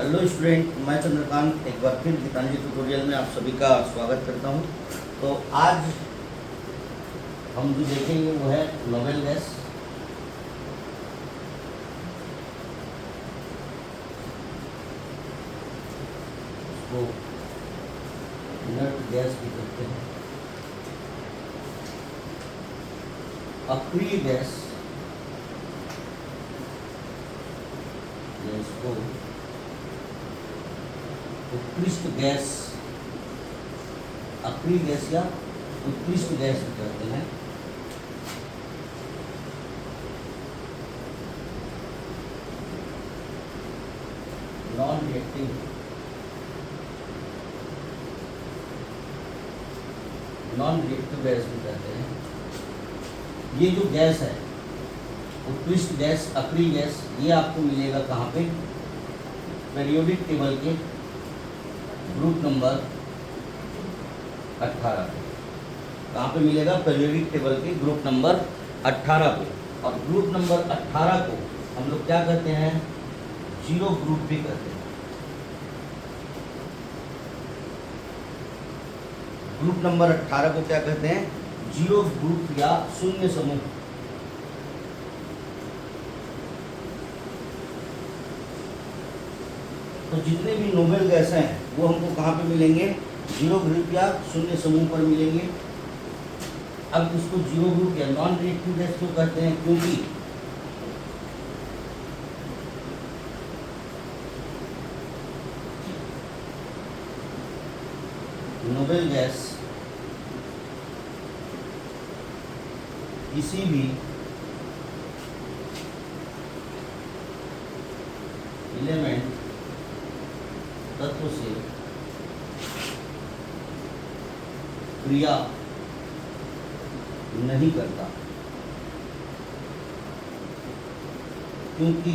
Hello student, मैं चंद्रकांत एक बार फिर गीतांजलि ट्यूटोरियल में आप सभी का स्वागत करता हूं। तो आज हम जो देखेंगे वो है नोबेल गैस। उसको इनर्ट गैस भी कहते हैं, अक्रिय गैस, इसको उत्कृष्ट गैस, अक्रिय गैस या उत्कृष्ट गैस भी कहते हैं। नॉन रिएक्टिव गैस भी कहते हैं। ये जो गैस है उत्कृष्ट गैस, अक्रिय गैस, ये आपको मिलेगा कहाँ पे? पीरियोडिक टेबल के ग्रुप नंबर 18 पे। कहाँ पे मिलेगा? पीरियोडिक टेबल के ग्रुप नंबर 18 पे। और ग्रुप नंबर 18 को हम लोग क्या कहते हैं? जीरो ग्रुप भी कहते हैं। ग्रुप नंबर 18 को क्या कहते हैं? जीरो ग्रुप या शून्य समूह। तो जितने भी नोबेल गैस हैं वो हमको कहाँ पे मिलेंगे? जीरो ग्रुप या शून्य समूह पर मिलेंगे। अब इसको जीरो ग्रुप या नॉन रिएक्टिव गैस क्यों कहते हैं? क्योंकि नोबेल गैस किसी भी एलिमेंट तत्व से क्रिया नहीं करता, क्योंकि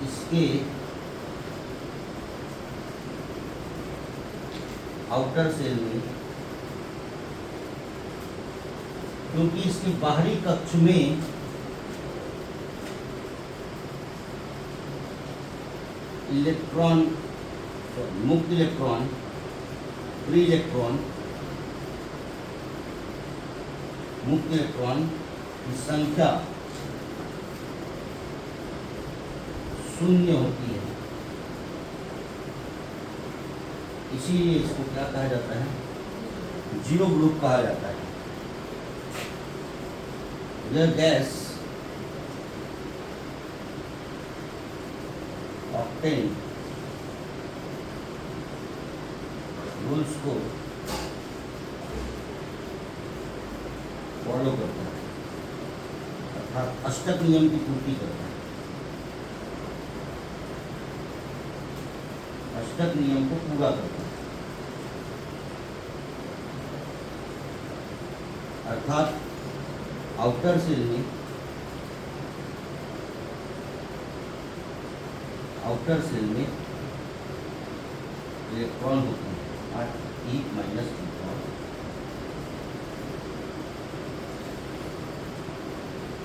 इसके आउटर सेल में, क्योंकि इसकी बाहरी कक्ष में इलेक्ट्रॉन, मुक्त इलेक्ट्रॉन, फ्री इलेक्ट्रॉन, मुक्त इलेक्ट्रॉन की संख्या शून्य होती है। इसीलिए इसको क्या कहा जाता है? जीरो ग्रुप कहा जाता है। यह गैस ऑक्टेन रूल्स को फॉलो करता है, अर्थात अष्टक नियम की पूर्ति करता है। अष्टक नियम को पूरा करता है, अर्थात आउटर सेल में इलेक्ट्रॉन होते हैं, E- इलेक्ट्रॉन।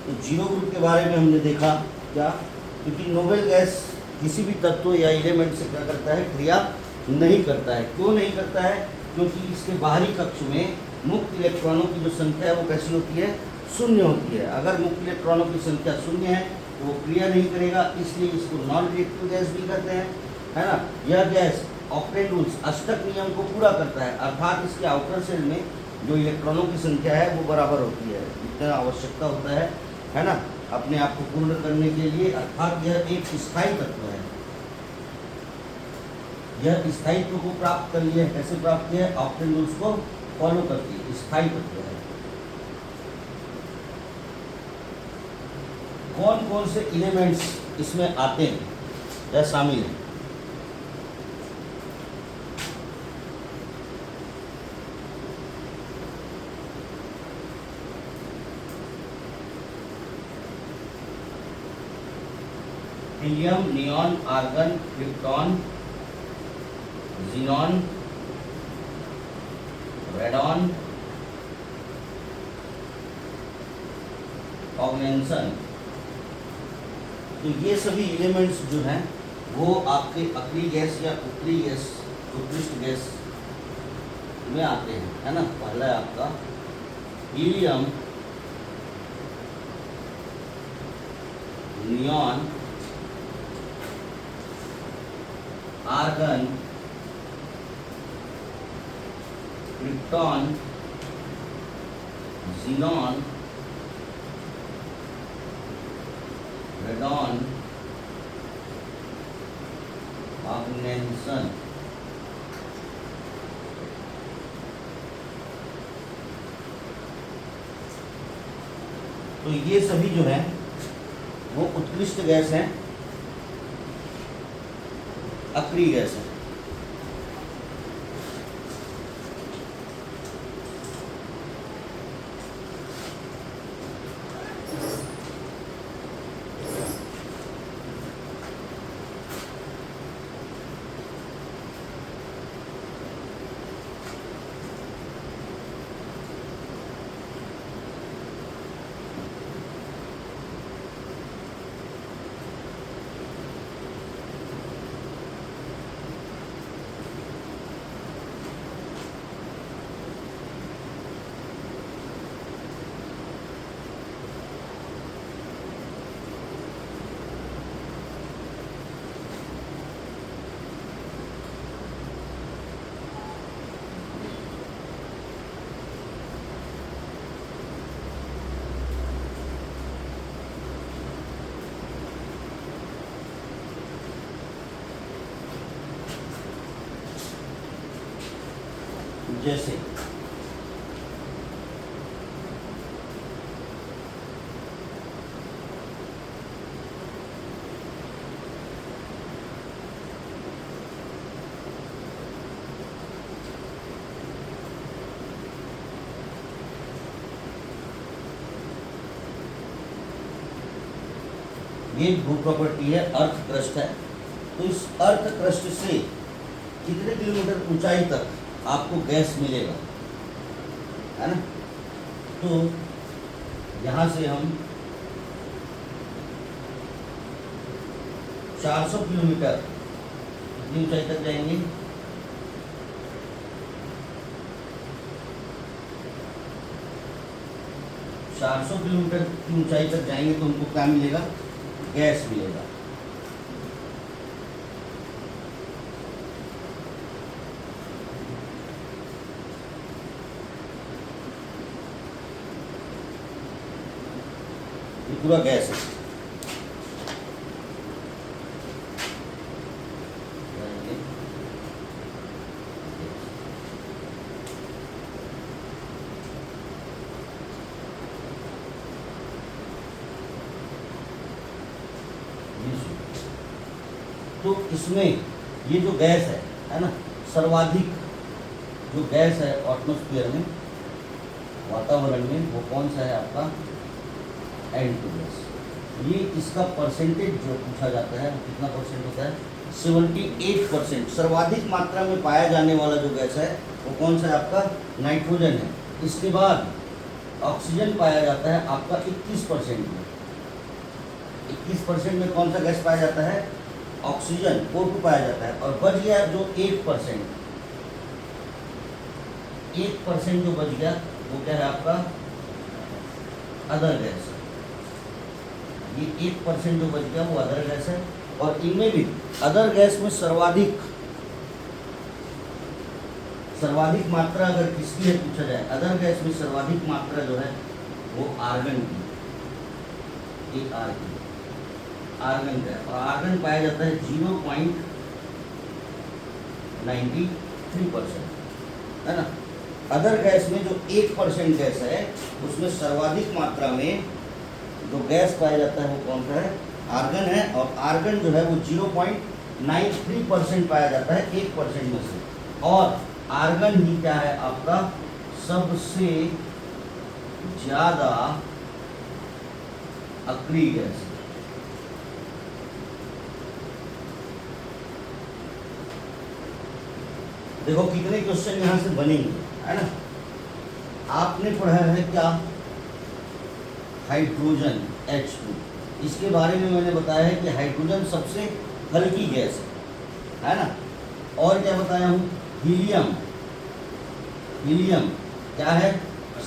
तो जीरो ग्रुप के बारे में हमने देखा क्या? क्योंकि नोबेल गैस किसी भी तत्व या एलिमेंट से क्या करता है? क्रिया नहीं करता है। क्यों नहीं करता है? क्योंकि इसके बाहरी कक्ष में मुक्त इलेक्ट्रॉनों की जो संख्या है वो कैसी होती है? शून्य होती है। अगर मुक्त इलेक्ट्रॉनों की संख्या शून्य है तो वो क्रिया नहीं करेगा, इसलिए इसको नॉन रिएक्टिव गैस भी कहते हैं, है ना। यह गैस ऑक्टेन रूल्स, अष्टक नियम को पूरा करता है, अर्थात इसके आउटर सेल में जो इलेक्ट्रॉनों की संख्या है वो बराबर होती है, जितना आवश्यकता होता है ना, अपने आप को पूर्ण करने के लिए। अर्थात यह एक स्थायी तत्व है। यह स्थायित्व को प्राप्त कर लिया। कैसे प्राप्त किया है? ऑक्टेन रूल्स को फॉलो करके स्थायी तत्व है। कौन कौन से एलिमेंट्स इसमें आते हैं या शामिल हैं? Helium, neon, argon, krypton, xenon, radon, cognition. तो ये सभी एलिमेंट्स जो हैं वो आपके अक्रिय गैस या उत्तरी गैस, उत्कृष्ट गैस में आते हैं, है ना। पहला है आपका helium, neon, argon, krypton, xenon, radon, magnesium. तो ये सभी जो है वो उत्कृष्ट गैस हैं, अक्रिय गैस है। जैसे ये भू प्रॉपर्टी है, अर्थ क्रस्ट है। तो इस अर्थ क्रस्ट से कितने किलोमीटर ऊंचाई तक आपको गैस मिलेगा, है ना। तो यहाँ से हम 400 किलोमीटर कितनी ऊंचाई तक जाएंगे, 400 किलोमीटर की ऊंचाई तक जाएंगे तो हमको क्या मिलेगा, गैस मिलेगा। ये पूरा गैस है। तो इसमें ये जो गैस है ना, सर्वाधिक जो गैस है एटमॉस्फेयर में, वातावरण में, वो कौन सा है आपका, N2 गैस। ये इसका परसेंटेज जो पूछा जाता है वो कितना परसेंट होता है, 78%। सर्वाधिक मात्रा में पाया जाने वाला जो गैस है वो कौन सा है आपका, नाइट्रोजन है। इसके बाद ऑक्सीजन पाया जाता है आपका 21% में। 21% में कौन सा गैस पाया जाता है, ऑक्सीजन, O2 पाया जाता है। और बच गया जो 1%, 1% जो बच गया वो क्या है आपका, अदर गैस। ये 1% जो बच गया वो अदर गैस है। और इनमें भी अदर गैस में सर्वाधिक मात्रा अगर किसकी है पूछा जाए, अदर गैस में सर्वाधिक मात्रा जो है वो आर्गन की, आर्गन का है। और आर्गन पाया जाता है 0.93%, है ना। अदर गैस में जो 1% गैस है उसमें सर्वाधिक मात्रा में जो गैस पाया जाता है वो कौन सा है, आर्गन है। और आर्गन जो है वो 0.93% पाया जाता है 1% में से। और आर्गन ही क्या है आपका सबसे ज़्यादा अक्रिय गैस। देखो कितने क्वेश्चन यहाँ से बनेंगे, है ना। आपने पढ़ा है क्या, हाइड्रोजन H2। इसके बारे में मैंने बताया है कि हाइड्रोजन सबसे हल्की गैस है ना। और क्या बताया हूँ, हीलियम, हीलियम क्या है,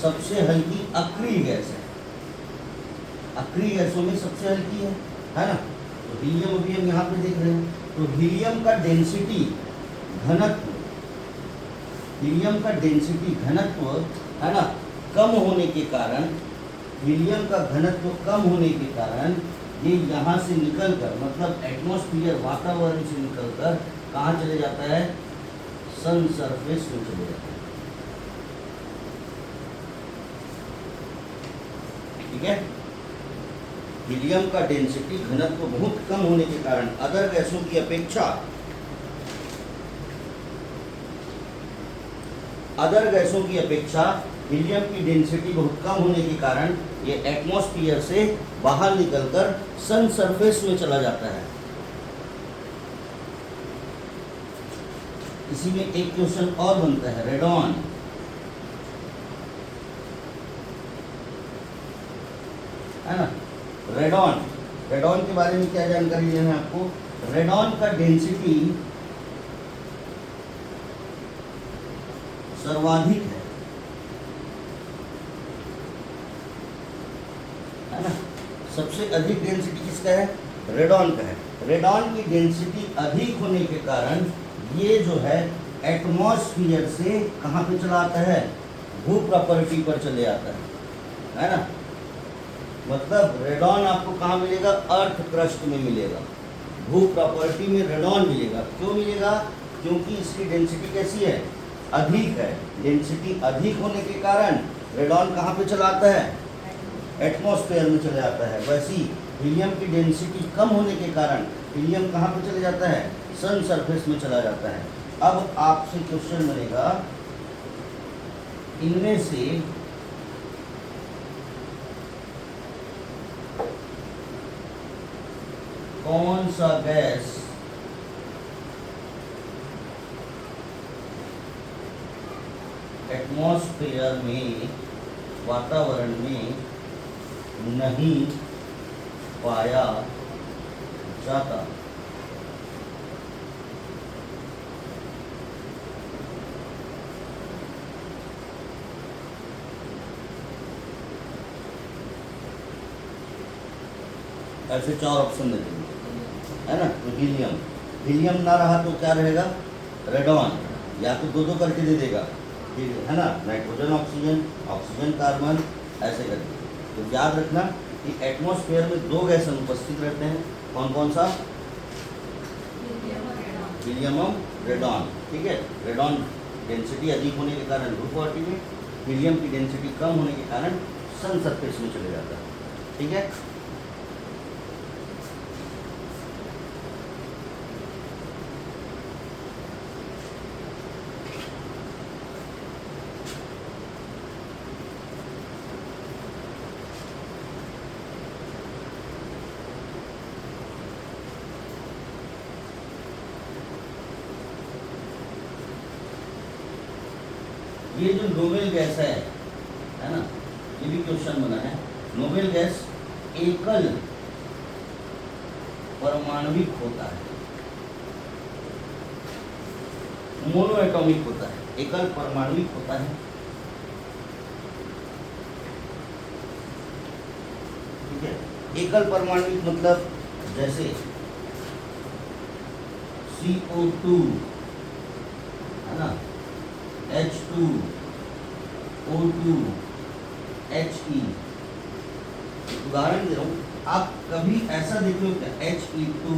सबसे हल्की अक्रिय गैस है, अक्रिय गैसों में सबसे हल्की है ना। तो हीलियम अभी हम यहाँ पे देख रहे हैं, तो हीलियम का डेंसिटी घनत्व, हीलियम का डेंसिटी घनत्व है ना कम होने के कारण, हीलियम का घनत्व कम होने के कारण ये यहाँ से निकलकर, मतलब एटमॉस्फेयर वातावरण से निकलकर कहाँ चले जाता है, सन सरफेस में चले जाता है। ठीक है, हीलियम का डेंसिटी घनत्व बहुत कम होने के कारण अदर गैसों की अपेक्षा, अदर गैसों की अपेक्षा हीलियम की डेंसिटी बहुत कम होने के कारण ये एटमॉस्फेयर से बाहर निकलकर सन सरफेस में चला जाता है। इसी में एक क्वेश्चन और बनता है, रेडॉन, है ना। रेडॉन, रेडॉन के बारे में क्या जानकारी लेना है आपको, रेडॉन का डेंसिटी सर्वाधिक है ना। सबसे अधिक डेंसिटी किसका है, रेडॉन का है। रेडॉन की डेंसिटी अधिक होने के कारण ये जो है एटमॉस्फेयर से कहाँ पे चला आता है, भू प्रॉपर्टी पर चले आता है ना। मतलब रेडॉन आपको कहाँ मिलेगा, अर्थ क्रस्ट में मिलेगा, भू प्रॉपर्टी में रेडॉन मिलेगा। क्यों मिलेगा, क्योंकि इसकी डेंसिटी कैसी है, अधिक है। डेंसिटी अधिक होने के कारण रेडॉन कहाँ पे चला आता है, एटमॉस्फेयर में चले जाता है। वैसी हीलियम की डेंसिटी कम होने के कारण हीलियम कहाँ पे चले जाता है, सन सरफेस में चला जाता है। अब आपसे क्वेश्चन बनेगा, इनमें से कौन सा गैस एटमॉस्फेयर में, वातावरण में नहीं पाया जाता। ऐसे चार ऑप्शन दे देंगे, है ना। तो हीलियम, हीलियम ना रहा तो क्या रहेगा, रेडॉन, या तो दो दो करके दे देगा, है ना, नाइट्रोजन ऑक्सीजन, ऑक्सीजन कार्बन, ऐसे करके। तो याद रखना कि एटमॉस्फेयर में दो गैस अनुपस्थित रहते हैं, कौन कौन सा, हीलियम और रेडॉन। ठीक है, रेडॉन डेंसिटी अधिक होने के कारण भू प्रॉपर्टी में, हीलियम की डेंसिटी कम होने के कारण सन सरफेस में चले जाता है। ठीक है, ये जो नोबेल गैस है ना, ये भी क्वेश्चन बना है। नोबेल गैस एकल परमाणविक होता है, मोनो एटॉमिक होता है, एकल परमाणविक होता है। ठीक है, एकल परमाणविक मतलब जैसे CO2 है ना, H2, O2, He। उदाहरण दे रहा हूँ, आप कभी ऐसा देखे हो क्या, He2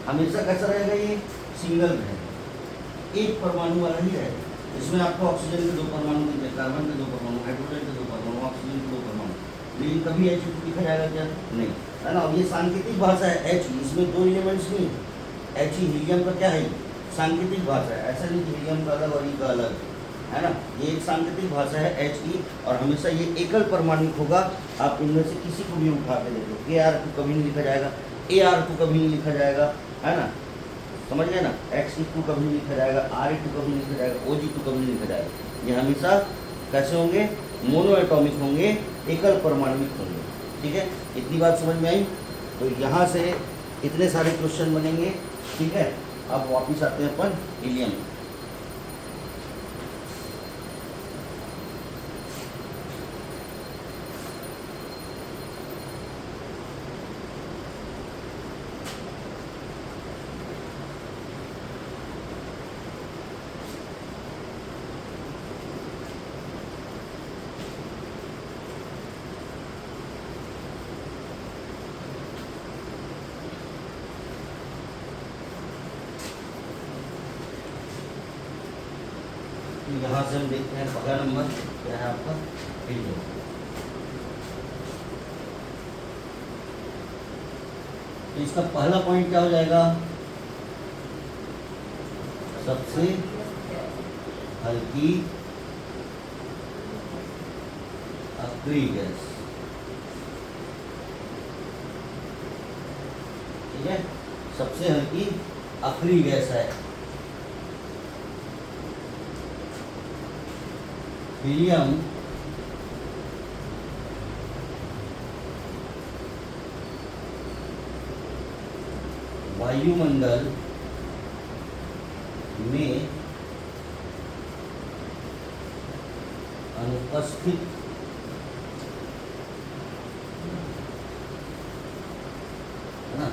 हमेशा कैसा रहेगा, ये सिंगल रहेगा, एक परमाणु वाला ही रहेगा। इसमें आपको ऑक्सीजन के दो परमाणु दिख रहे, कार्बन के दो परमाणु, हाइड्रोजन के दो परमाणु, ऑक्सीजन के दो परमाणु, लेकिन कभी He2 लिखा जाएगा क्या, नहीं, है ना। ये सांकेतिक भाषा है, He, इसमें दो एलिमेंट्स नहीं, He हीलियम का क्या है, सांकेतिक भाषा है। ऐसा नहीं कि हीलियम का अलग और ई का अलग, है ना। ये एक सांकेतिक भाषा है, He, और हमेशा ये एकल परमाणुक होगा। आप इनमें से किसी को भी उठा के देखो, Ar2 कभी नहीं लिखा जाएगा, Ar2 कभी नहीं लिखा जाएगा, है ना, समझ गए ना। Xe2 कभी नहीं लिखा जाएगा, Re2 कभी नहीं लिखा जाएगा, Og2 कभी नहीं लिखा जाएगा। ये हमेशा कैसे होंगे, मोनो एटॉमिक होंगे, एकल परमाणुक होंगे। ठीक है, इतनी बात समझ में आई। तो यहाँ से इतने सारे क्वेश्चन बनेंगे, ठीक है। अब वापिस आते हैं अपन हीलियम। यहाँ से हम देखते हैं पहला नंबर क्या है आपका, हीलियम। तो इसका पहला पॉइंट क्या हो जाएगा, सबसे हल्की अक्रिय गैस, ठीक है, सबसे हल्की अक्रिय गैस है हीलियम। वायुमंडल में अनुपस्थित है ना,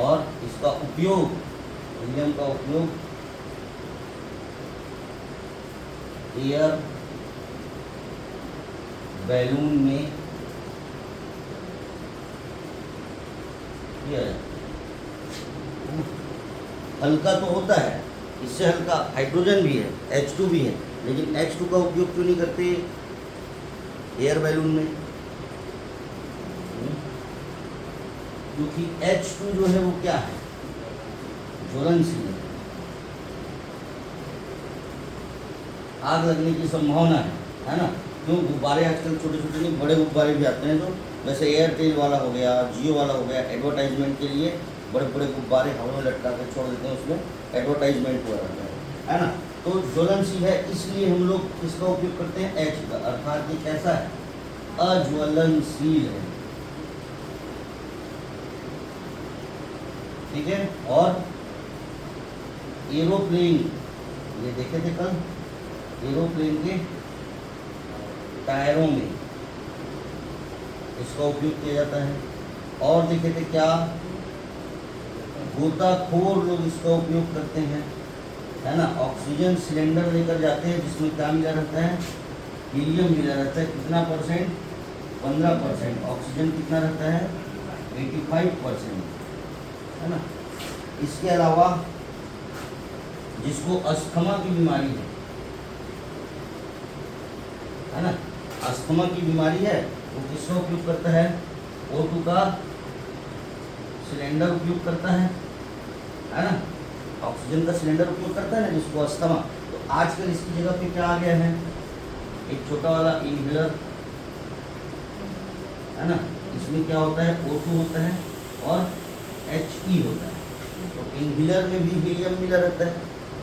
और इसका उपयोग, हीलियम का उपयोग एयर बैलून में किया जाए। हल्का तो होता है, इससे हल्का हाइड्रोजन भी है, H2 भी है, लेकिन H2 का उपयोग क्यों नहीं करते एयर बैलून में, क्योंकि H2 जो है वो क्या है, ज्वलनशील है, आग लगने की संभावना है ना। क्यों, गुब्बारे आजकल छोटे छोटे नहीं, बड़े गुब्बारे भी आते हैं, जो जैसे एयरटेल वाला हो गया, जियो वाला हो गया, एडवर्टाइजमेंट के लिए बड़े बड़े गुब्बारे हवा में लटका कर छोड़ देते हैं, उसमें एडवर्टाइजमेंट हुआ रहता है ना। तो ज्वलनशील है, इसलिए हम लोग इसका उपयोग करते हैं एच का, अर्थात ये कैसा है, अज्वलनशील है, ठीक है। और एरोप्लेन, ये देखे थे कल, एरोप्लेन के टायरों में इसका उपयोग किया जाता है। और देखे थे क्या, गोताखोर लोग इसका उपयोग करते हैं, है ना। ऑक्सीजन सिलेंडर लेकर जाते हैं जिसमें क्या मिला रहता है, हीलियम मिला रहता है, कितना परसेंट, 15%। ऑक्सीजन कितना रहता है, 85%, है ना। इसके अलावा जिसको अस्थमा की बीमारी है ना, अस्थमा की बीमारी है, वो किसका उपयोग करता है, O2 का सिलेंडर उपयोग करता है ना, ऑक्सीजन का सिलेंडर उपयोग करता है ना जिसको अस्थमा। तो आजकल इसकी जगह पे क्या आ गया है, एक छोटा वाला इनहेलर, है ना। इसमें क्या होता है, O2 होता है और He होता है। तो इनहेलर में भी हीलियम मिला रहता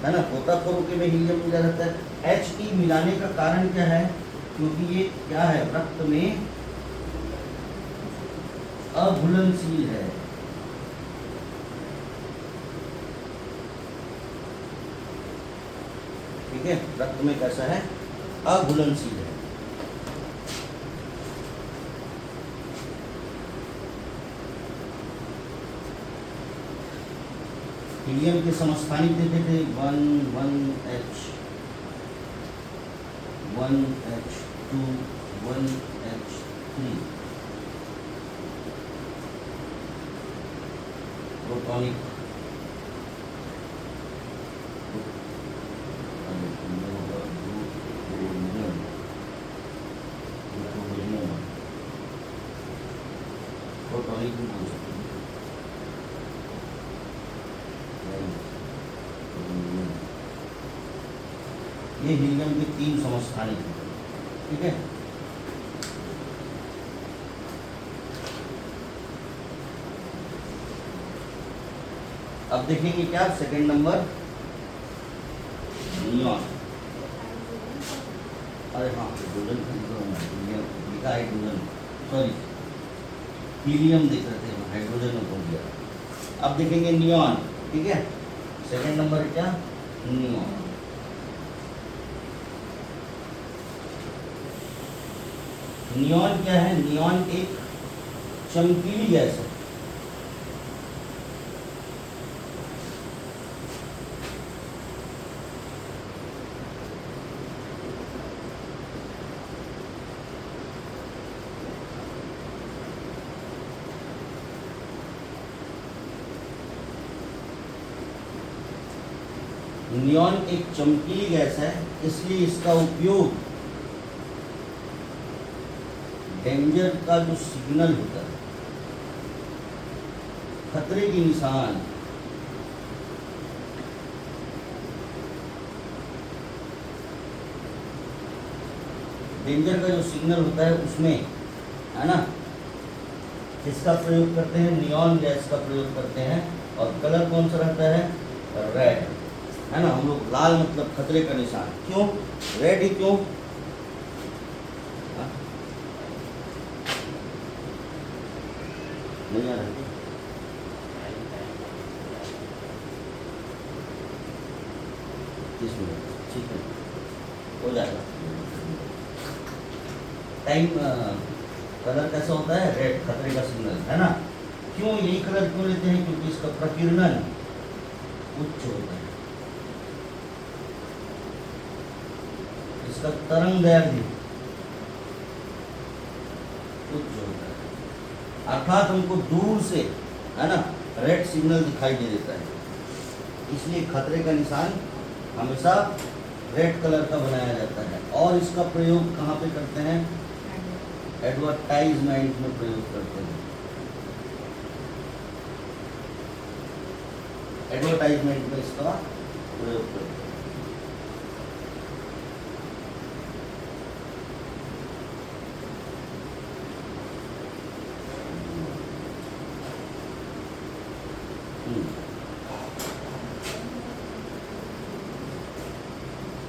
है ना, गोताखोरों के में हीलियम मिला रहता है। He मिलाने का कारण क्या है, क्योंकि ये क्या है, रक्त में अघुलनशील है, ठीक है, रक्त में कैसा है, अघुलनशील है। हीलियम के समस्थानिक देखे थे 1H 1H2 1H3, प्रोटॉनिक प्रोटॉनिक भी बोल सकते हैं। ये हीलियम के 3 समस्थानिक हैं, ठीक है। अब देखेंगे क्या, सेकंड नंबर नियॉन। अरे हाँ, हाइड्रोजन लिखा, हाइड्रोजन सॉरी हीलियम देख रहे थे। हाइड्रोजन को दिया। अब देखेंगे नियॉन, ठीक है। सेकेंड नंबर है क्या, नियॉन। नियॉन क्या है, नियॉन एक चमकीली गैस है। नियॉन एक चमकीली गैस है, इसलिए इसका उपयोग डेंजर का जो सिग्नल होता है, खतरे के निशान, डेंजर का जो सिग्नल होता है उसमें, है ना, इसका प्रयोग करते हैं, नियॉन गैस का प्रयोग करते हैं। और कलर कौन सा रहता है, रेड, है ना। हम लोग लाल मतलब खतरे का निशान, क्यों रेड ही क्यों, नहीं आ रहा है? 30 मिनट, ठीक है, हो जाएगा। टाइम कलर कैसा होता है, रेड, खतरे का सिग्नल, है ना। क्यों यही कलर क्यों लेते हैं, क्योंकि इसका प्रकीर्णन उच्च होता है, इसका तरंग दैर्ध्य उच्च होता है, अर्थात हमको दूर से, है ना, रेड सिग्नल दिखाई दे देता है। इसलिए खतरे का निशान हमेशा रेड कलर का बनाया जाता है। और इसका प्रयोग कहाँ पे करते हैं, एडवर्टाइजमेंट में प्रयोग करते हैं। एडवर्टाइजमेंट में इसका प्रयोग करते हैं।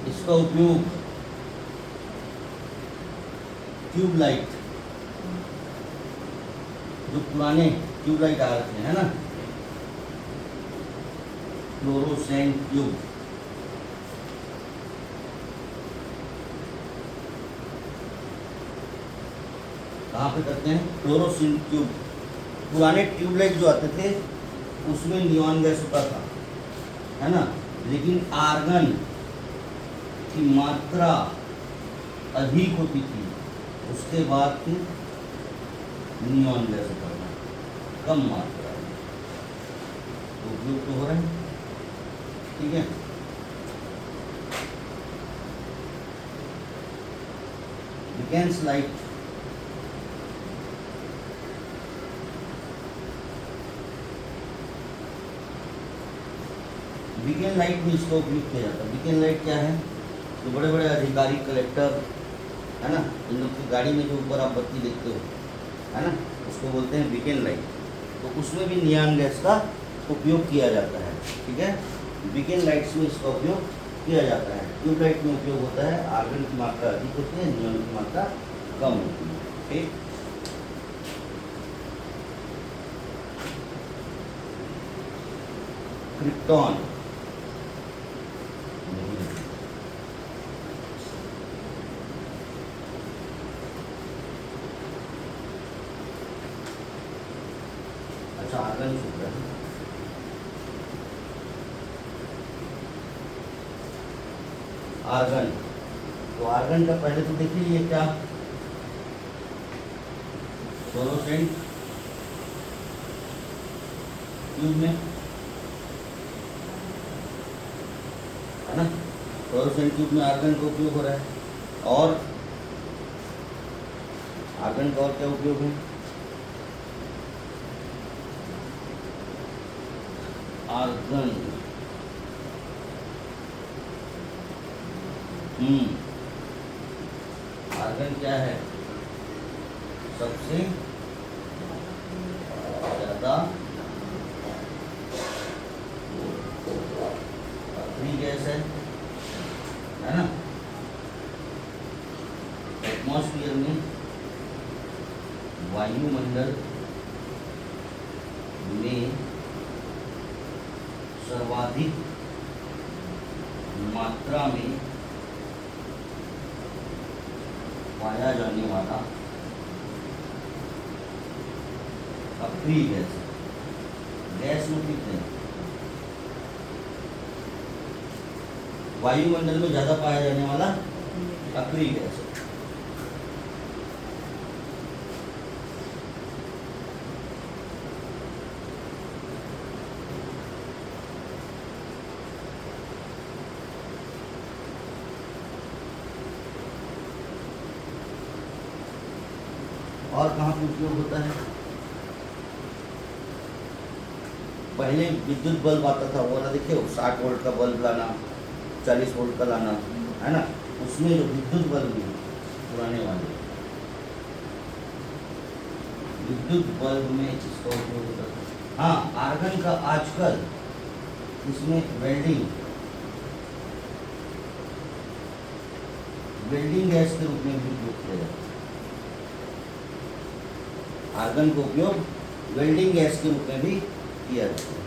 इसका उपयोग ट्यूबलाइट, जो पुराने ट्यूबलाइट आ रखे हैं, है ना, फ्लोरोसेंट ट्यूब, कहाँ पे करते हैं, फ्लोरोसेंट ट्यूब। पुराने ट्यूबलाइट जो आते थे उसमें नियॉन गैस होता था, है ना, लेकिन आर्गन की मात्रा अधिक होती थी, उसके बाद फिर नियॉन गैस करना कम मात्रा में, तो उपयोग तो हो रहा है, ठीक है। बिकेन्स लाइट, बीकन लाइट में इसका उपयोग किया जाता है। बीकन लाइट क्या है, तो बड़े बड़े अधिकारी, कलेक्टर, है ना, इन लोग की गाड़ी में जो ऊपर आप बत्ती देखते हो, है ना, उसको बोलते हैं बीकन लाइट। तो उसमें भी नियॉन गैस का उपयोग किया जाता है, ठीक है। बीकन लाइट्स में इसका उपयोग किया जाता है। ट्यूबलाइट में उपयोग होता है, आर्गन की मात्रा अधिक होती है, नियॉन की मात्रा कम होती है, ठीक। क्रिप्टॉन, अच्छा आर्गन सूत्र है। आर्गन, तो आर्गन का पहले तो देख लीजिए क्या, फ्लोरोसेंट ट्यूब में, है ना, फ्लोरोसेंट ट्यूब में आर्गन का उपयोग हो रहा है। और आर्गन का और क्या उपयोग है, आर्गन, आर्गन क्या है, सबसे ज्यादा पतली गैस है ना। एटमॉस्फेयर में, वायुमंडल में सर्वाधिक मात्रा में पाया जाने वाला अक्रिय गैस है। गैस में कितने वायुमंडल में ज्यादा पाया जाने वाला अक्रिय गैस है। और कहाँ पे उपयोग होता है? पहले विद्युत बल्ब आता था, वो वाला देखिए, 60 वोल्ट का बल्ब लाना, 40 वोल्ट का लाना, है ना, उसमें जो विद्युत बल्ब है पुराने वाले विद्युत बल्ब में इसका उपयोग होता था। हाँ, आर्गन का आजकल इसमें वेल्डिंग गैस के रूप में भी उपयोग किया जाता है। आर्गन का उपयोग वेल्डिंग गैस के रूप में भी किया जाता है।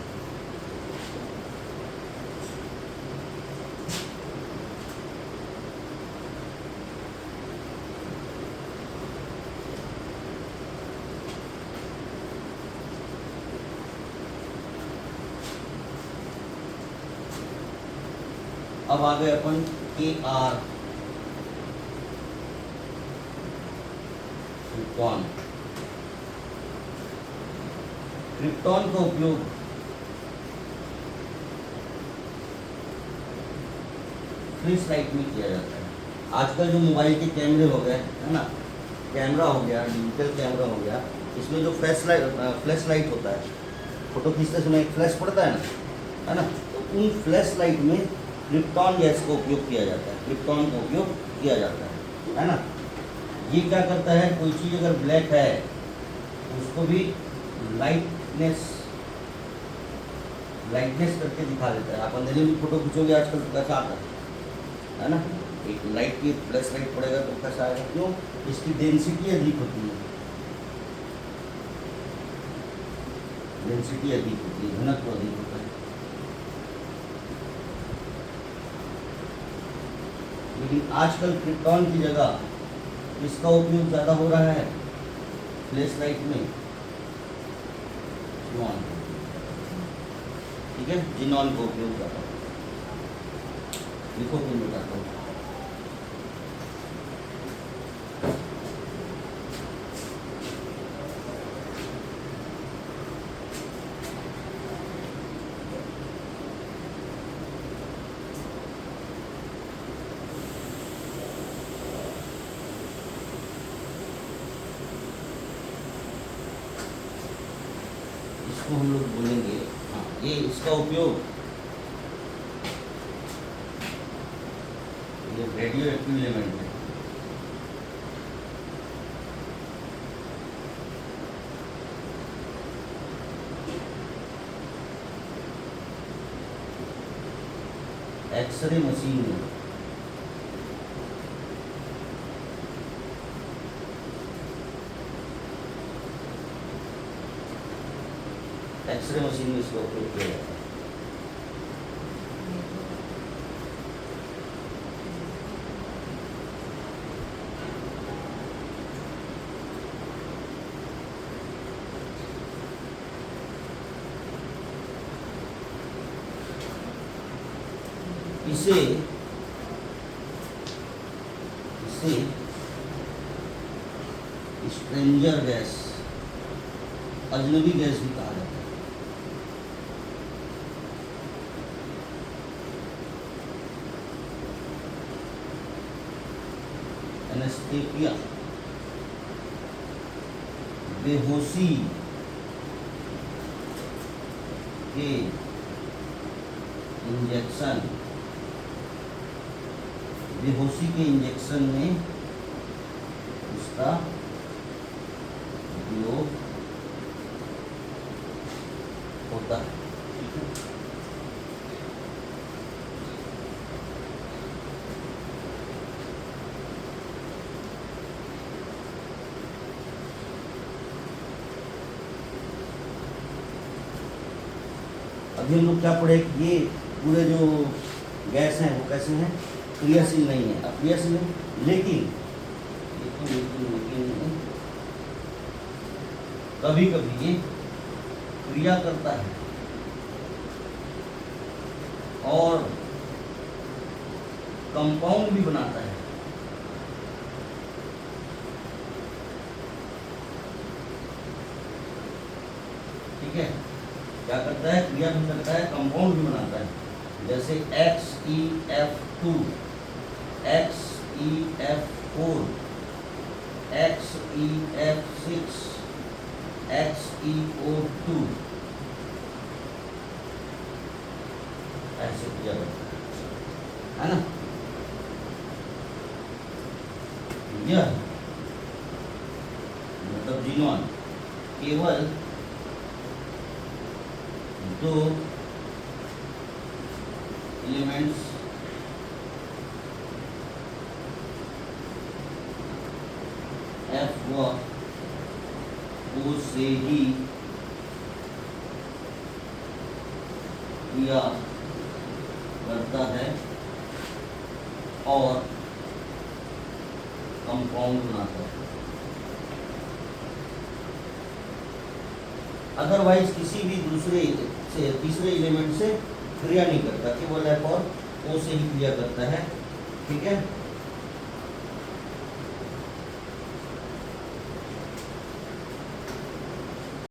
अब आ गए अपन KR क्रिप्टॉन। क्रिप्टॉन का उपयोग फ्लैश लाइट में किया जाता है। आजकल जो मोबाइल के कैमरे हो गए, है ना, कैमरा हो गया, डिजिटल कैमरा हो गया, इसमें जो फ्लैश लाइट होता है, फोटो खींचते समय एक फ्लैश पड़ता है ना, तो उन फ्लैश लाइट में क्रिप्टॉन गैस का उपयोग किया जाता है। क्रिप्टॉन का उपयोग किया जाता है ना। ये क्या करता है, कोई चीज़ अगर ब्लैक है उसको भी लाइटनेस करके दिखा देता है। आप अंधेरे में फोटो खींचोगे आजकल तो कैसा आता है ना, एक लाइट की फ्लैश लाइट पड़ेगा तो कैसा आएगा? क्यों? इसकी डेंसिटी अधिक होती है, घनत्व अधिक होता है। लेकिन आजकल क्रिप्टॉन की जगह इसका उपयोग ज़्यादा हो रहा है फ्लैश लाइट में जिनॉन, ठीक है, जिनॉन का उपयोग ज़्यादा। लिखो तुम बताता हूँ। इसको हम लोग बोलेंगे, हाँ, ये इसका उपयोग, ये रेडियो एक्टिव एलिमेंट है। एक्सरे मशीन में इसका उपयोग किया जाता है। इसे स्ट्रेंजर गैस, अजनबी गैस भी कहा जाता है। एनेस्थेसिया, बेहोशी के इंजेक्शन, में उसका उपयोग होता है। अभी हम लोग क्या पढ़े कि ये पूरे जो गैस हैं वो कैसे हैं, क्रियाशील नहीं है। अब क्रियाशील है लेकिन कभी कभी ये क्रिया करता है और कंपाउंड भी बनाता है। ठीक है, क्या करता है, क्रिया भी करता है, कंपाउंड भी बनाता है। जैसे XeF2, XeF4, XeF6, XeO2, ऐसे क्रिया करता है ना। यह मतलब जीनोन केवल दो एलिमेंट्स F व O से ही क्रिया करता है और कंपाउंड बनाता है। अदरवाइज किसी भी दूसरे से तीसरे एलिमेंट से क्रिया नहीं करता, केवल F और O से ही क्रिया करता है। ठीक है।